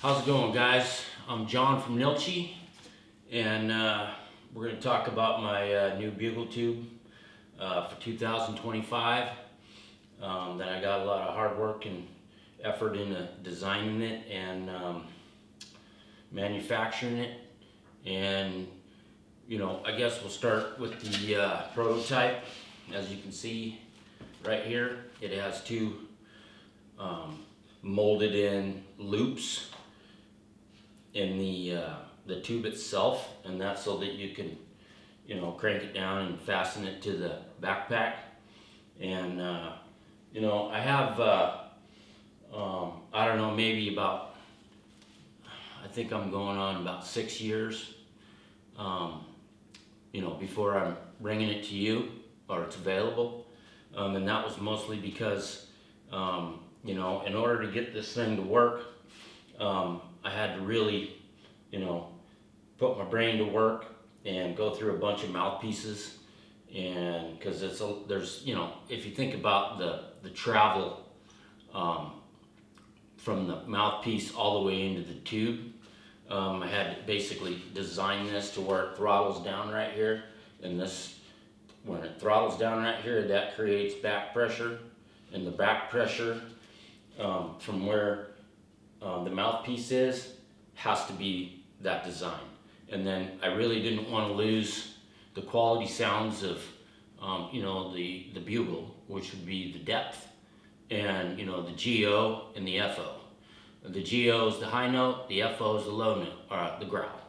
How's it going, guys? I'm John from NILCH'i, and we're going to talk about my new Bugle tube for 2025. That I got a lot of hard work and effort into designing it and manufacturing it. And I guess we'll start with the prototype. As you can see right here, it has two molded in loops in the tube itself, and that's so that you can crank it down and fasten it to the backpack. And I have I don't know, maybe about, I think I'm going on about 6 years before I'm bringing it to you or it's available. And that was mostly because in order to get this thing to work, I had to really, put my brain to work and go through a bunch of mouthpieces, and because there's if you think about the travel from the mouthpiece all the way into the tube, I had to basically design this to where it throttles down right here, and this, when it throttles down right here, that creates back pressure, and the back pressure from where the mouthpiece has to be that design. And then I really didn't want to lose the quality sounds of the bugle, which would be the depth, and the GO and the FO. The GO is the high note, the FO is the low note, or the growl.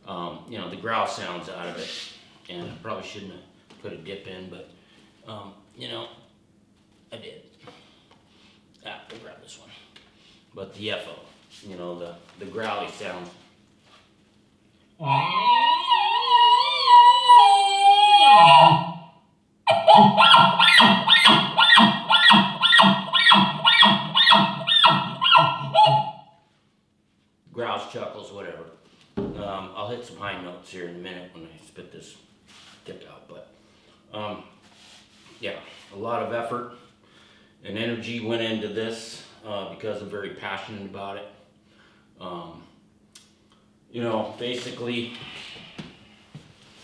The growl sounds out of it, and I probably shouldn't have put a dip in, but I did. We'll grab this one. But the FO, the growly sound. Growls, chuckles, whatever. I'll hit some high notes here in a minute when I spit this tip out, but yeah, a lot of effort and energy went into this because I'm very passionate about it. Basically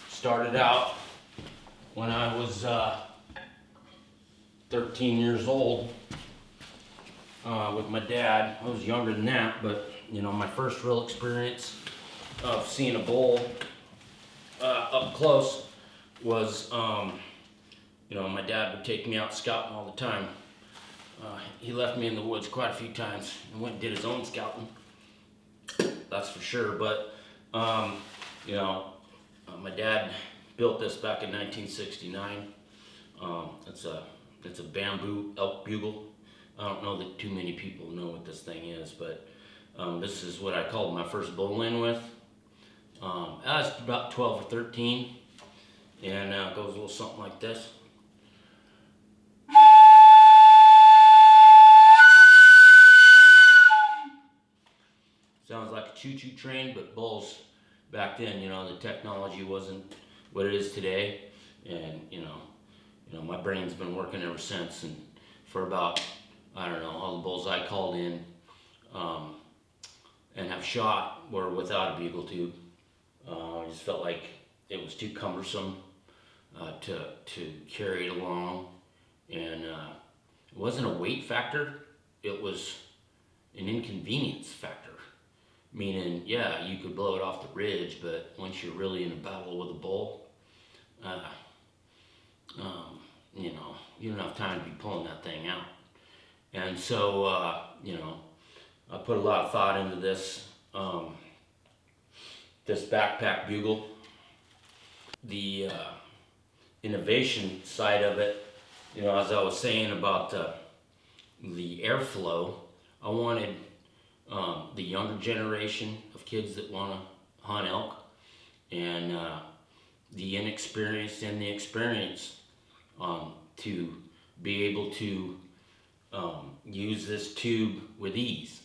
started out when I was 13 years old with my dad. I was younger than that, but my first real experience of seeing a bull up close was my dad would take me out scouting all the time. He left me in the woods quite a few times and went and did his own scouting, that's for sure. But my dad built this back in 1969. It's a bamboo elk bugle. I don't know that too many people know what this thing is, but this is what I called my first bull in with. I was about 12 or 13, and it goes a little something like this. Sounds like a choo-choo train, but bulls back then, the technology wasn't what it is today, and my brain's been working ever since. And for about, I don't know, all the bulls I called in and have shot were without a bugle tube. I just felt like it was too cumbersome to carry it along, and it wasn't a weight factor, it was an inconvenience factor. Meaning, yeah, you could blow it off the ridge, but once you're really in a battle with a bull, you don't have time to be pulling that thing out. And so, you know, I put a lot of thought into this, this backpack Bugle. The innovation side of it, you know, as I was saying about the airflow, I wanted the younger generation of kids that want to hunt elk, and the inexperienced and the experienced to be able to use this tube with ease.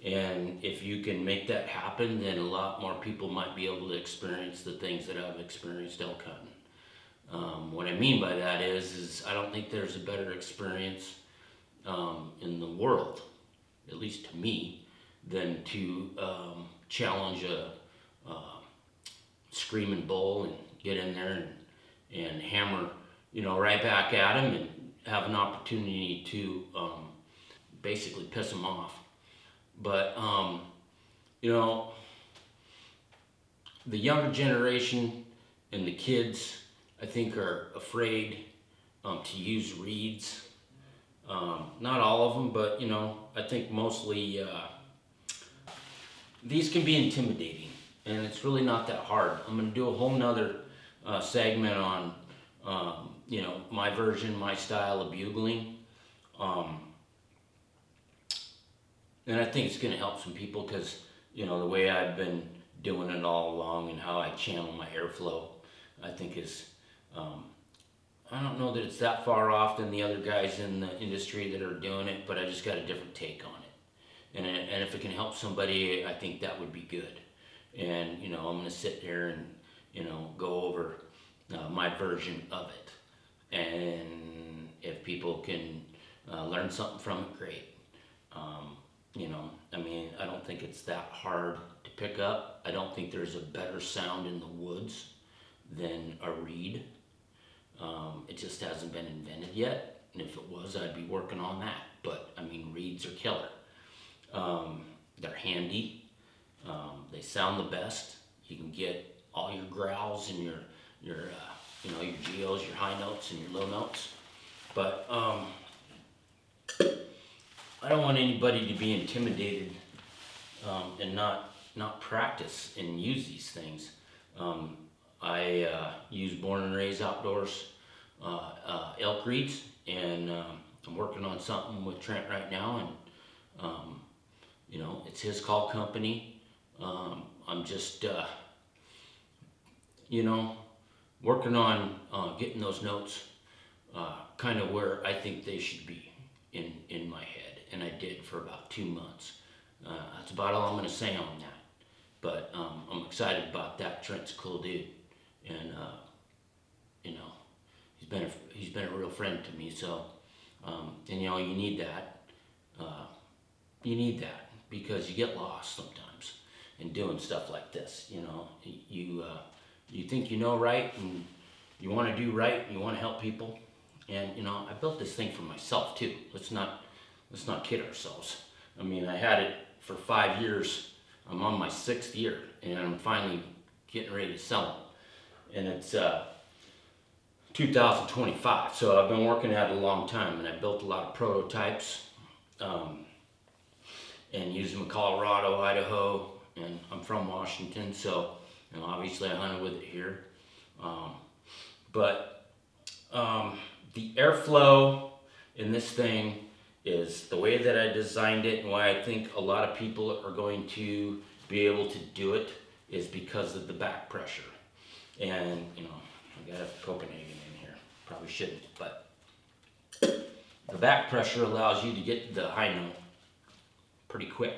And if you can make that happen, then a lot more people might be able to experience the things that I've experienced elk hunting. What I mean by that is I don't think there's a better experience in the world, at least to me, than to challenge a screaming bull and get in there and hammer, you know, right back at him and have an opportunity to basically piss him off. But, you know, the younger generation and the kids, I think, are afraid to use reeds. Not all of them, but, you know, I think mostly these can be intimidating, and it's really not that hard. I'm going to do a whole nother segment on, you know, my version, my style of bugling. And I think it's going to help some people because, you know, the way I've been doing it all along and how I channel my airflow, I think is, I don't know that it's that far off than the other guys in the industry that are doing it, but I just got a different take on it. And if it can help somebody, I think that would be good. And, you know, I'm going to sit here and, you know, go over my version of it. And if people can learn something from it, great. You know, I mean, I don't think it's that hard to pick up. I don't think there's a better sound in the woods than a reed. It just hasn't been invented yet. And if it was, I'd be working on that. But, I mean, reeds are killer. They're handy. They sound the best. You can get all your growls and your you know, your geos, your high notes and your low notes. But, I don't want anybody to be intimidated and not practice and use these things. I use Born and Raised Outdoors elk reeds, and I'm working on something with Trent right now, and you know, it's his call company. I'm just you know, working on getting those notes kind of where I think they should be in my head. And I did for about 2 months. That's about all I'm going to say on that. But I'm excited about that. Trent's a cool dude, and you know, he's been a real friend to me. So, and you know, you need that. You need that because you get lost sometimes in doing stuff like this. You know, you think you know right, and you want to do right, and you want to help people. And you know, I built this thing for myself too. Let's not kid ourselves. I mean, I had it for 5 years. I'm on my 6th year, and I'm finally getting ready to sell it. And it's 2025, so I've been working at it a long time, and I built a lot of prototypes, and used them in Colorado, Idaho, and I'm from Washington, so you know, obviously I hunted with it here. But the airflow in this thing is the way that I designed it, and why I think a lot of people are going to be able to do it is because of the back pressure. And you know, I got a Copenhagen in here, probably shouldn't, but the back pressure allows you to get the high note pretty quick.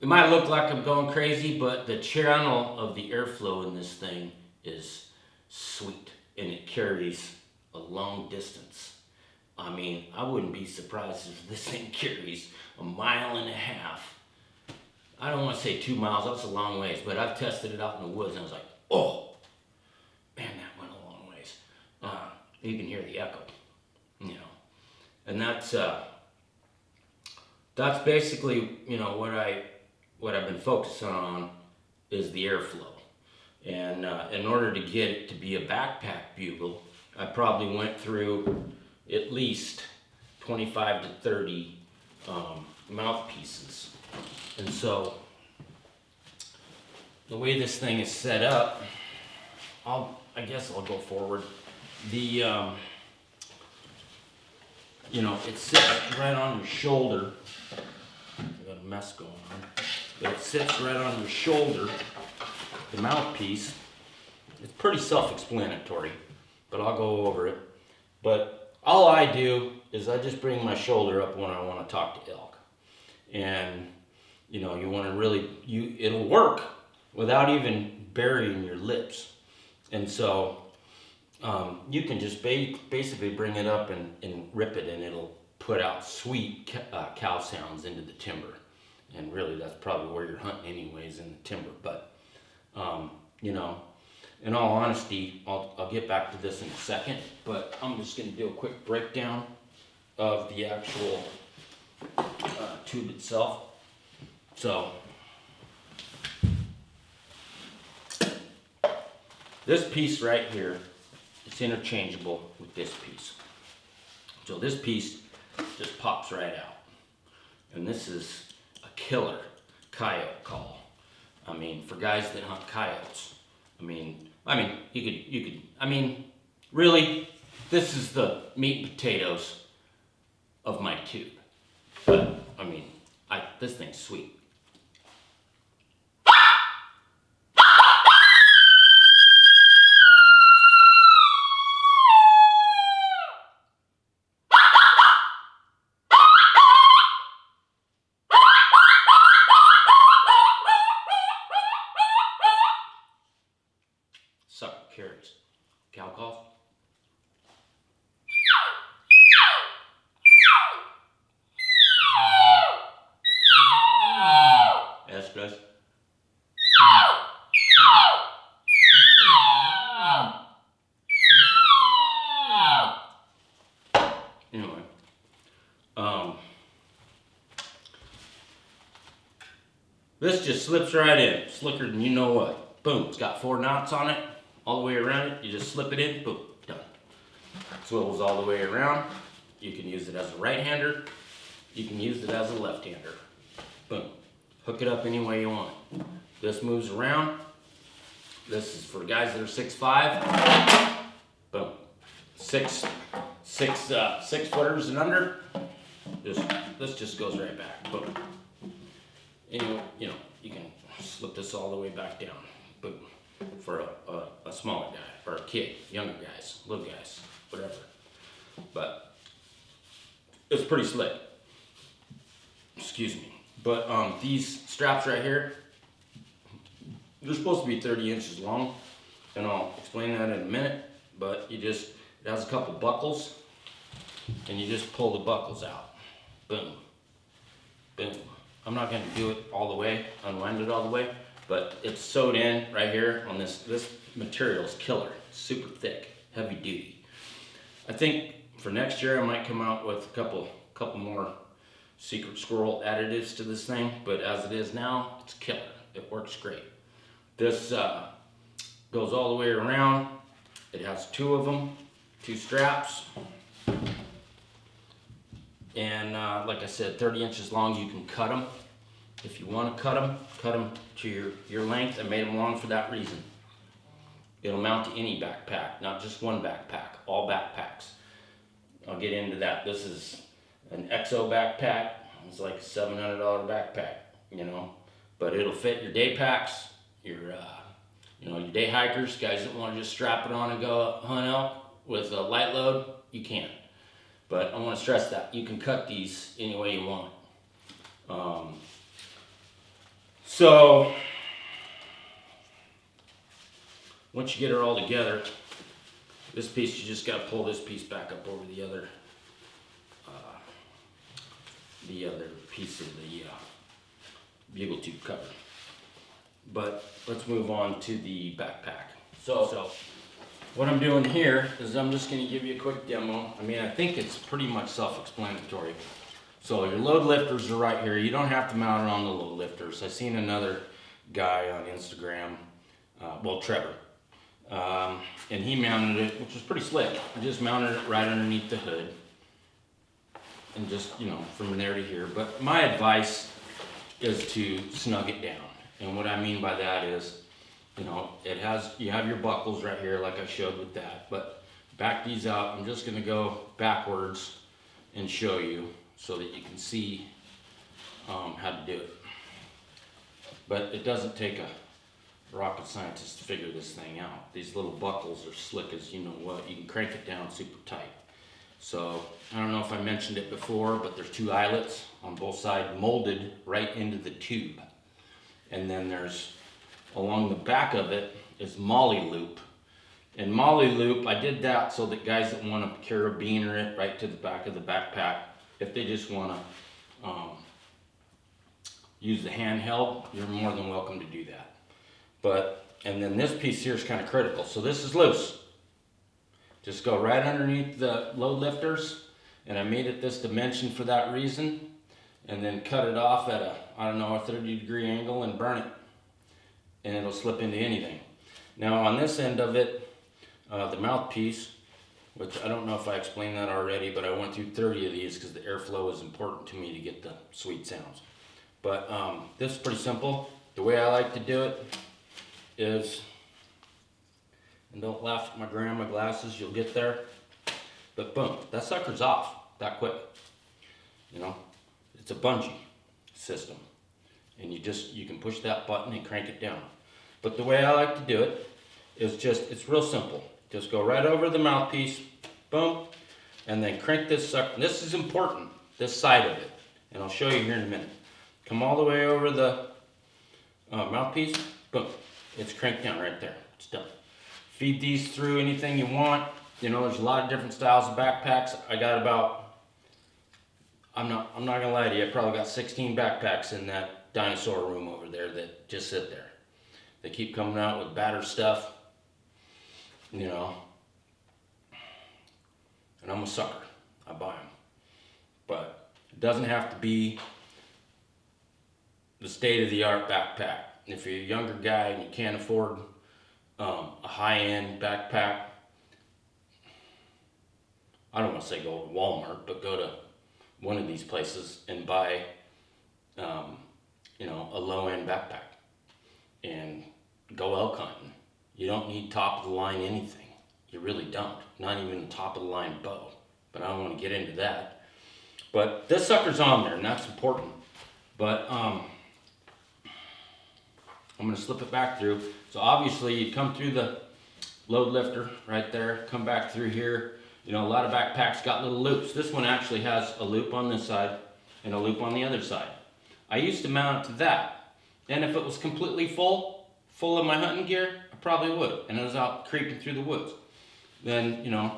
It might look like I'm going crazy, but the channel of the airflow in this thing is sweet, and it carries a long distance. I mean, I wouldn't be surprised if this thing carries 1.5 miles. I don't want to say 2 miles, that's a long ways, but I've tested it out in the woods and I was like, oh, man, that went a you can hear the echo, you know. And that's basically, you know, what I've been focusing on is the airflow. And in order to get it to be a backpack bugle, I probably went through at least 25 to 30 mouthpieces. And so the way this thing is set up, I guess I'll go forward. The you know, it sits right on your shoulder. I got a mess going on. But it sits right on your shoulder, the mouthpiece. It's pretty self-explanatory, but I'll go over it. But all I do is I just bring my shoulder up when I want to talk to elk. And you know, you want to really, it'll work without even burying your lips. And so you can just basically bring it up and rip it, and it'll put out sweet cow sounds into the timber. And really, that's probably where you're hunting anyways, in the timber. But, you know, in all honesty, I'll get back to this in a second, but I'm just going to do a quick breakdown of the actual tube itself. So, this piece right here, it's interchangeable with this piece. So this piece just pops right out. And this is a killer coyote call. I mean, for guys that hunt coyotes. I mean, you could, really, this is the meat and potatoes of my tube. But, this thing's sweet. Sucker carrots. Cow calls. Yes, guys. Anyway, this just slips right in, slicker than you know what. Boom, it's got 4 knots on it. All the way around it, you just slip it in, boom, done. Swivels all the way around. You can use it as a right-hander. You can use it as a left-hander. Boom. Hook it up any way you want. This moves around. This is for guys that are 6'5". Boom. Six footers and under. This just goes right back. Boom. Anyway, you know, you can slip this all the way back down. Boom. For a smaller guy, or a kid, younger guys, little guys, whatever. But it's pretty slick. Excuse me. But these straps right here, they're supposed to be 30 inches long, and I'll explain that in a minute. But it has a couple buckles, and you just pull the buckles out. Boom. Boom. I'm not going to do it all the way, unwind it all the way. But it's sewed in right here on this. This material is killer. Super thick, heavy duty. I think for next year I might come out with a couple more secret squirrel additives to this thing. But as it is now, it's killer. It works great. This goes all the way around. It has 2 of them, 2 straps. And like I said, 30 inches long. You can cut them. If you want to cut them to your length. I made them long for that reason. It'll mount to any backpack, not just one backpack, all backpacks. I'll get into that. This is an EXO backpack. It's like a $700 backpack, you know, but it'll fit your day packs, your day hikers, guys that want to just strap it on and go hunt elk with a light load. You can, but I want to stress that you can cut these any way you want. So once you get it all together, this piece, you just got to pull this piece back up over the other piece of the bugle tube cover. But let's move on to the backpack. So what I'm doing here is I'm just going to give you a quick demo. I mean, I think it's pretty much self-explanatory. So your load lifters are right here. You don't have to mount it on the load lifters. I seen another guy on Instagram, well, Trevor, and he mounted it, which was pretty slick. I just mounted it right underneath the hood, and just, you know, from there to here. But my advice is to snug it down. And what I mean by that is, you know, you have your buckles right here like I showed with that, but back these out. I'm just gonna go backwards and show you so that you can see how to do it. But it doesn't take a rocket scientist to figure this thing out. These little buckles are slick as you know what. You can crank it down super tight. So I don't know if I mentioned it before, but there's two eyelets on both sides molded right into the tube. And then there's, along the back of it is molly loop. And molly loop, I did that so that guys that want to carabiner it right to the back of the backpack, if they just want to use the handheld, you're more than welcome to do that. But, and then this piece here is kind of critical. So this is loose. Just go right underneath the load lifters, and I made it this dimension for that reason, and then cut it off at a, I don't know, a 30-degree angle and burn it, and it'll slip into anything. Now on this end of it, the mouthpiece, which I don't know if I explained that already, but I went through 30 of these because the airflow is important to me to get the sweet sounds. But this is pretty simple. The way I like to do it is, and don't laugh at my grandma glasses, you'll get there. But boom, that sucker's off that quick. You know, it's a bungee system. And you can push that button and crank it down. But the way I like to do it is it's real simple. Just go right over the mouthpiece, boom, and then crank this sucker. This is important, this side of it. And I'll show you here in a minute. Come all the way over the mouthpiece, boom. It's cranked down right there, it's done. Feed these through anything you want. You know, there's a lot of different styles of backpacks. I got about, I'm not gonna lie to you, I probably got 16 backpacks in that dinosaur room over there that just sit there. They keep coming out with better stuff, you know, and I'm a sucker. I buy them. But it doesn't have to be the state-of-the-art backpack. If you're a younger guy and you can't afford a high-end backpack, I don't want to say go to Walmart, but go to one of these places and buy, you know, a low-end backpack and go elk hunting. You don't need top-of-the-line anything. You really don't. Not even a top-of-the-line bow. But I don't want to get into that. But this sucker's on there, and that's important. But I'm going to slip it back through. So obviously you come through the load lifter right there, come back through here. You know, a lot of backpacks got little loops. This one actually has a loop on this side and a loop on the other side. I used to mount it to that. And if it was completely full of my hunting gear, I probably would. And I was out creeping through the woods. Then, you know,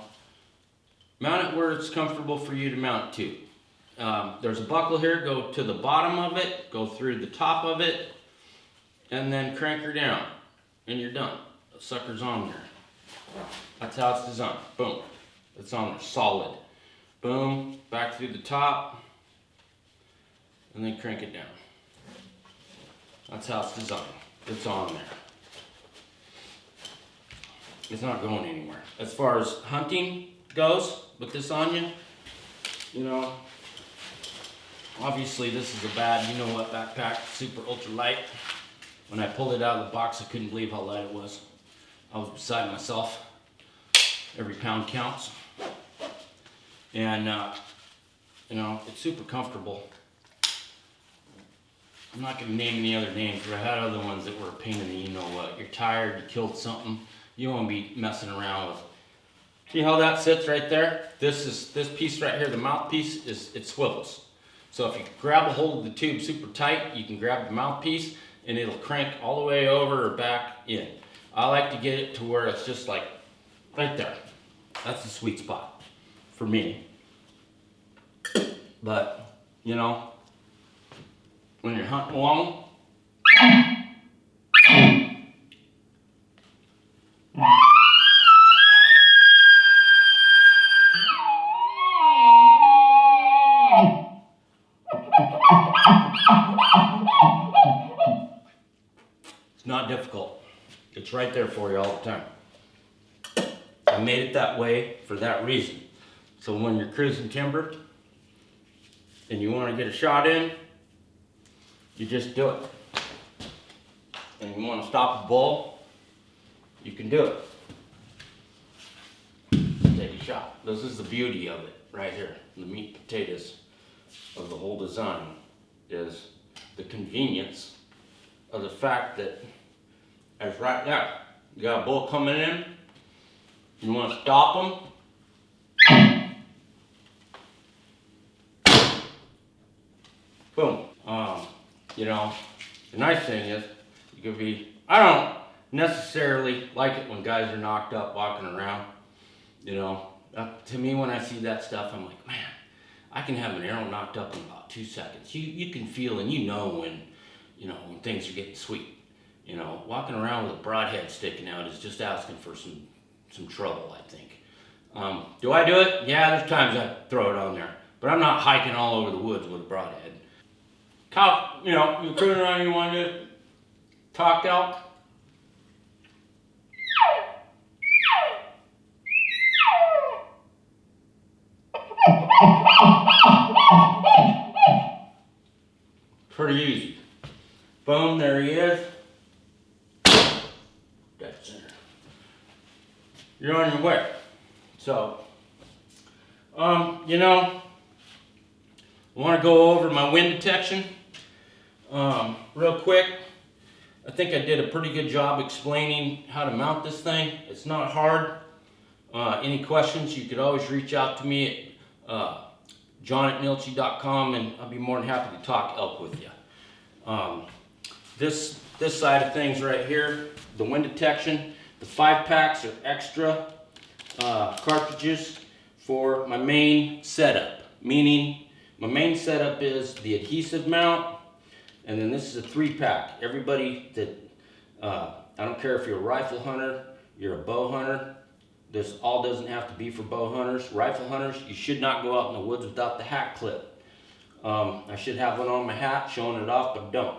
mount it where it's comfortable for you to mount it to. There's a buckle here, go to the bottom of it, go through the top of it, and then crank her down, and you're done. The sucker's on there. That's how it's designed. Boom. It's on there, solid. Boom, back through the top, and then crank it down. That's how it's designed. It's on there. It's not going anywhere. As far as hunting goes, with this on you, you know, obviously this is a bad, you know what, backpack, super ultra light. When I pulled it out of the box, I couldn't believe how light it was. I was beside myself. Every pound counts. And, you know, it's super comfortable. I'm not going to name any other names, but I had other ones that were a pain in the you know what. You're tired, you killed something, you don't want to be messing around with. See how that sits right there? This piece right here, the mouthpiece, it swivels. So if you grab a hold of the tube super tight, you can grab the mouthpiece and it'll crank all the way over or back in. I like to get it to where it's just like right there. That's the sweet spot for me. But, you know, when you're hunting alone, It's right there for you all the time. I made it that way for that reason. So when you're cruising timber and you want to get a shot in, you just do it. And you want to stop a bull, you can do it. Take a shot. This is the beauty of it right here. The meat and potatoes of the whole design is the convenience of the fact that as right now, you got a bull coming in, you want to stop them, boom. You know, the nice thing is, you could be, I don't necessarily like it when guys are knocked up walking around, you know. To me, when I see that stuff, I'm like, man, I can have an arrow knocked up in about 2 seconds. You can feel and you know when things are getting sweet. You know, walking around with a broadhead sticking out is just asking for some trouble, I think. Do I do it? Yeah, there's times I throw it on there, but I'm not hiking all over the woods with a broadhead. Kyle, you know, you're cruising around, you want to talk out. Pretty easy. Boom, there he is. Dead center. You're on your way. So, you know, I want to go over my wind detection real quick. I think I did a pretty good job explaining how to mount this thing. It's not hard. Any questions, you could always reach out to me at john@NILCH'i.com, and I'll be more than happy to talk elk with you. This side of things right here, the wind detection, the 5-packs are extra cartridges for my main setup. Meaning, my main setup is the adhesive mount, and then this is a 3-pack. Everybody that, I don't care if you're a rifle hunter, you're a bow hunter, this all doesn't have to be for bow hunters. Rifle hunters, you should not go out in the woods without the hat clip. I should have one on my hat showing it off, but don't.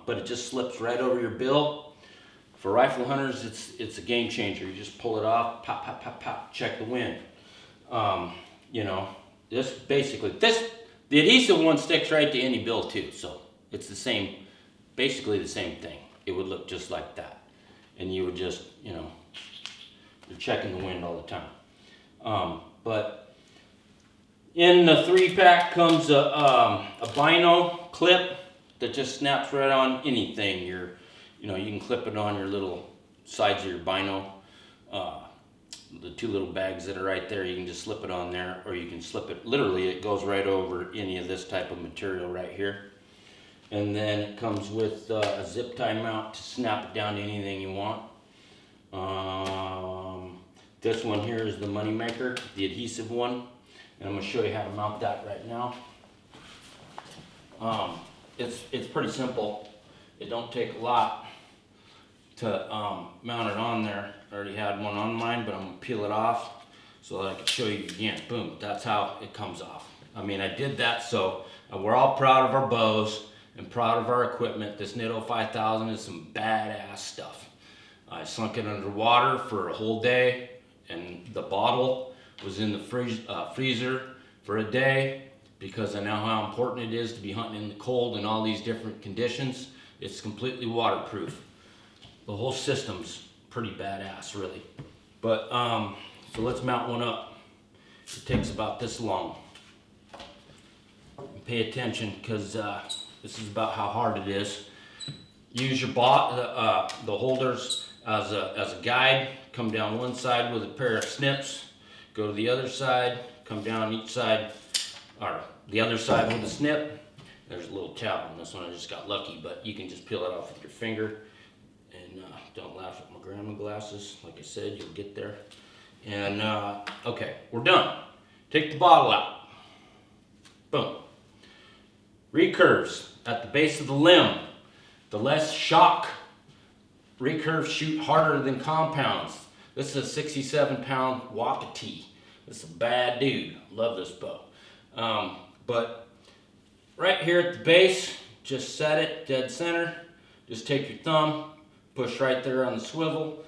But it just slips right over your bill. For rifle hunters, it's a game changer. You just pull it off, pop, pop, pop, pop, check the wind. You know, the adhesive one sticks right to any bill too, so it's the same, basically the same thing. It would look just like that. And you would just, you know, you're checking the wind all the time. But in the 3-pack comes a bino clip that just snaps right on anything. You know, you can clip it on your little sides of your bino. The 2 little bags that are right there, you can just slip it on there, or you can slip it, literally it goes right over any of this type of material right here. And then it comes with a zip tie mount to snap it down to anything you want. This one here is the money maker, the adhesive one, and I'm going to show you how to mount that right now. It's pretty simple. It don't take a lot to mount it on there. I already had one on mine, but I'm going to peel it off so that I can show you again. Boom, that's how it comes off. I mean, I did that so we're all proud of our bows and proud of our equipment. This Nitto 5000 is some badass stuff. I sunk it underwater for a whole day, and the bottle was in the freezer for a day because I know how important it is to be hunting in the cold and all these different conditions. It's completely waterproof. The whole system's pretty badass, really. But so let's mount one up. It takes about this long. Pay attention, because this is about how hard it is. Use your the holders as a guide. Come down one side with a pair of snips. Go to the other side. Come down each side, or the other side with a snip. There's a little tab on this one. I just got lucky, but you can just peel it off with your finger. And don't laugh at my grandma glasses. Like I said, you'll get there. And okay, we're done. Take the bottle out. Boom. Recurves at the base of the limb. The less shock. Recurves shoot harder than compounds. This is a 67-pound Wapiti. This is a bad dude. Love this bow. But right here at the base, just set it dead center. Just take your thumb, push right there on the swivel,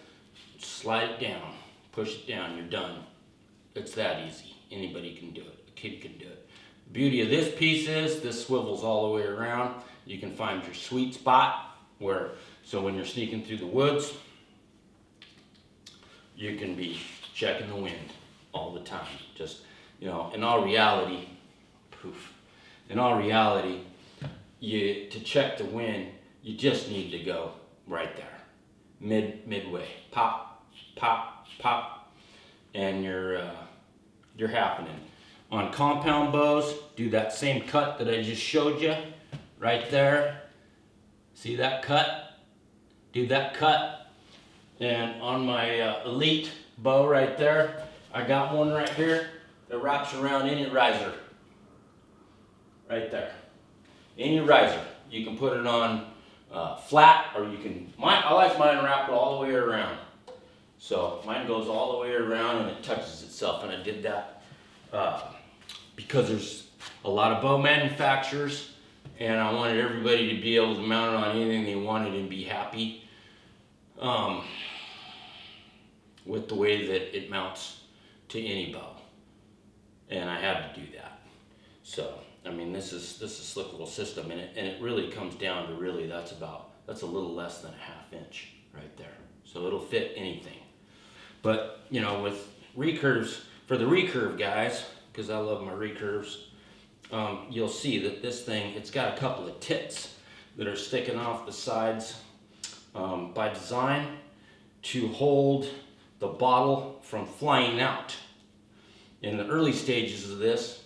slide it down, push it down, you're done. It's that easy. Anybody can do it. A kid can do it. The beauty of this piece is this swivels all the way around. You can find your sweet spot so when you're sneaking through the woods, you can be checking the wind all the time. Just, you know, in all reality, to check the wind, you just need to go right there, midway, pop, pop, pop, and you're happening. On compound bows, do that same cut that I just showed you, right there. See that cut? Do that cut. And on my elite bow right there, I got one right here that wraps around any riser. Right there. Any riser. You can put it on flat, or you can, I like mine wrapped all the way around. So mine goes all the way around and it touches itself, and I did that because there's a lot of bow manufacturers, and I wanted everybody to be able to mount it on anything they wanted and be happy with the way that it mounts to any bow. And I had to do that. So, I mean, this is a slick little system, and it really comes down to that's a little less than a 1/2 inch right there. So it'll fit anything. But, you know, with recurves, for the recurve guys, because I love my recurves, you'll see that this thing, it's got a couple of tits that are sticking off the sides by design to hold the bottle from flying out. In the early stages of this,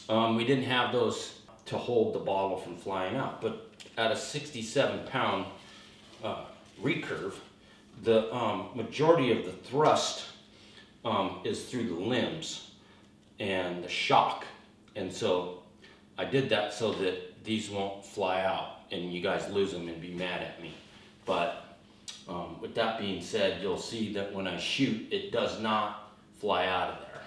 we didn't have those to hold the bottle from flying out, but at a 67-pound recurve, the majority of the thrust is through the limbs and the shock, and so I did that so that these won't fly out and you guys lose them and be mad at me. But with that being said, you'll see that when I shoot, it does not fly out of there.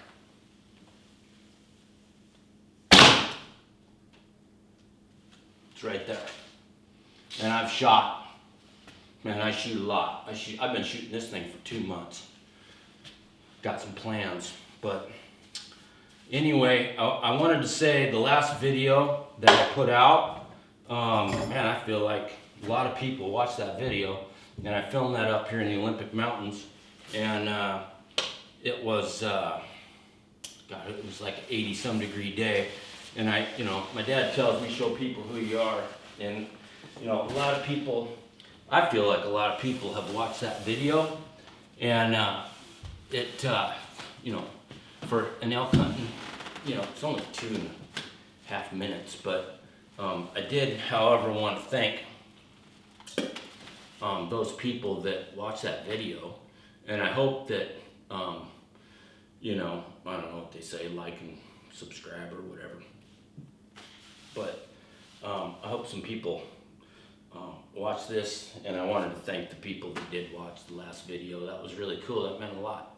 It's right there. And I've shot, man, I shoot a lot. I've been shooting this thing for 2 months. Got some plans, but anyway, I wanted to say the last video that I put out, man, I feel like a lot of people watched that video, and I filmed that up here in the Olympic Mountains, and it was, it was like an 80-some degree day, and my dad tells me, show people who you are, and a lot of people, I feel like a lot of people have watched that video, and for an elk hunting, it's only 2.5 minutes, but I did, however, want to thank those people that watched that video, and I hope that, I don't know what they say, like and subscribe or whatever, but I hope some people watch this, and I wanted to thank the people that did watch the last video. That was really cool. That meant a lot.